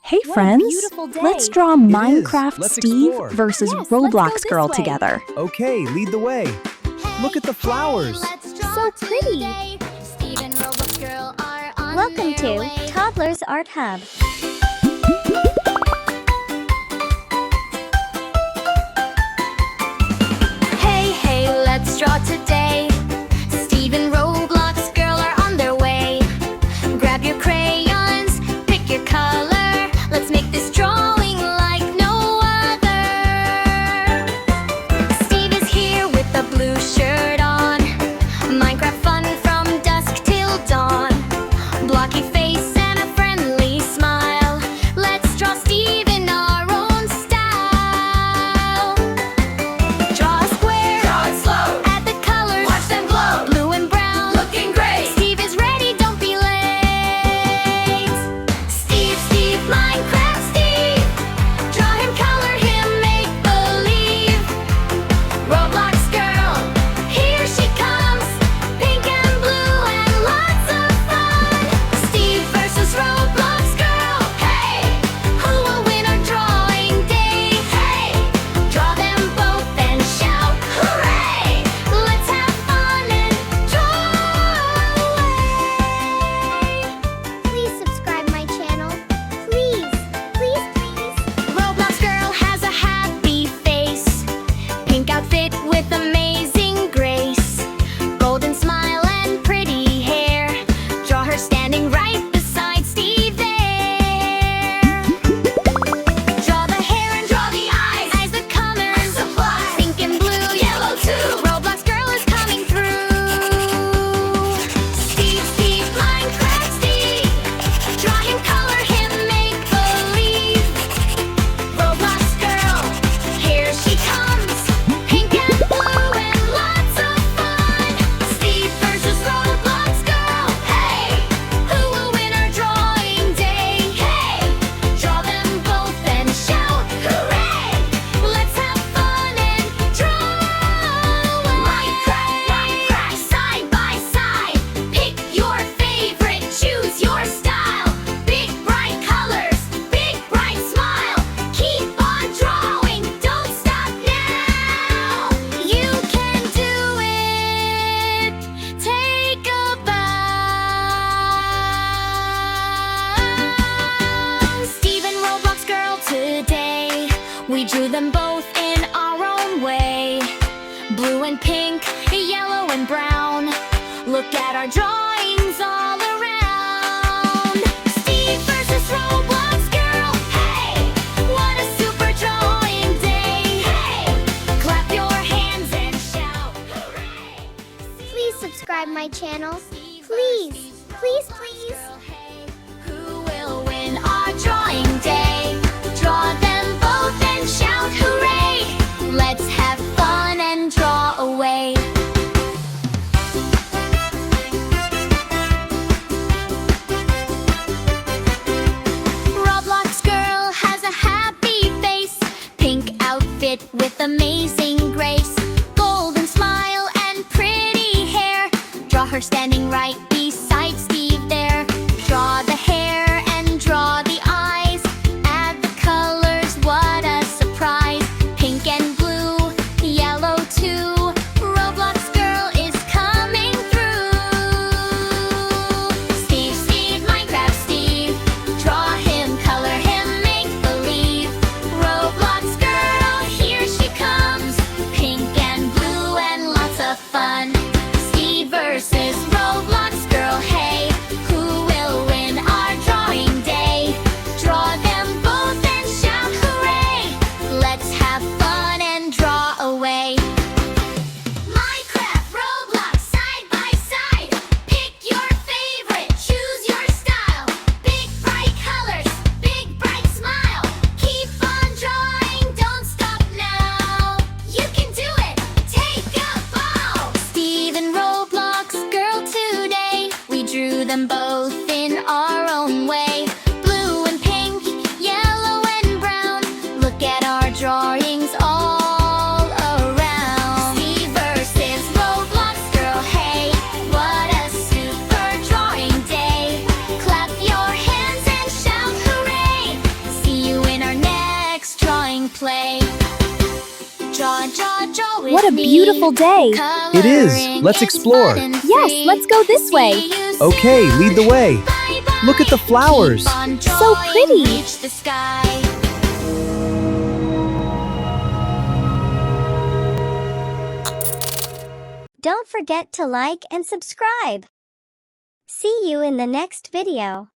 Hey What a friends, beautiful day. let's draw is. Minecraft Let's Steve explore. versus Yes, let's Roblox go this Girl way. together. Okay, lead the way. Look at the flowers. So pretty. Welcome to Toddlers Art Hub. Hey, let's draw today. Steve and Roblox Girl are on their way. Grab your crayons, pick your color. Let's make this drawing like no other. Steve is here with a blue shirt on. Minecraft fun from dusk till dawn. Blocky face and a friendly smile. Let's draw Steve in our own style. Draw a square. Draw it slow. Add the colors. Watch them glow. Blue and brown. Looking great. Steve is ready, don't be late. Steve, Minecraft Steve. Draw him, color him, make believe. Roblox Girl, here she comes. Pink and blue and lots of fun. Steve versus Roblox Girl. Hey, who will win our drawing day? Hey, draw them both and shout hooray. Let's have fun and draw away. Please subscribe my channel. Please. Roblox Girl has a happy face. Pink outfit with amazing grace. Golden smile and pretty hair. Draw her standing right beside Steve there. Draw the hair and draw the eyes. As the colors Supply. pink and blue, Yellow too. Roblox Girl is coming through. Steve, Minecraft Steve. Draw him, color him, make believe. Roblox Girl, here she comes. Pink and blue and lots of fun. Steve versus Roblox Girl. Hey, who will win our drawing day? Hey, draw them both and shout hooray. Let's have fun and draw away. Minecraft, side by side. Pick your favorite, choose your style. Big bright colors, big bright smile. Keep on drawing, don't stop now. You can do it. Take a bow. Steve and Roblox Girl today. We drew them both in our own way. Blue and pink, yellow and brown. Look at our drawings all around. Steve versus Roblox Girl. Hey, what a super drawing day. Hey, clap your hands and shout hooray. Please subscribe my channel. Please. Who will win our drawing day? Draw them both and shout hooray. Let's have fun and draw away. Roblox Girl has a happy face. Pink outfit with amazing grace. Golden smile and pretty hair. Draw her standing right beside Steve there. Draw the hair and draw the eyes. Add the colors, what a surprise. Pink and blue, yellow too. Roblox Girl is coming through. Steve, Minecraft Steve. Draw him, color him, make believe. Roblox Girl, here she comes. sing, play. Draw, draw, draw with What a me. beautiful day. It is. Let's Coloring, it's explore. fun and Yes, free. let's go this way. See you Okay, soon. lead the way. Bye-bye. Look at the flowers. Keep on So drawing, pretty. reach the sky. Don't forget to like and subscribe. See you in the next video.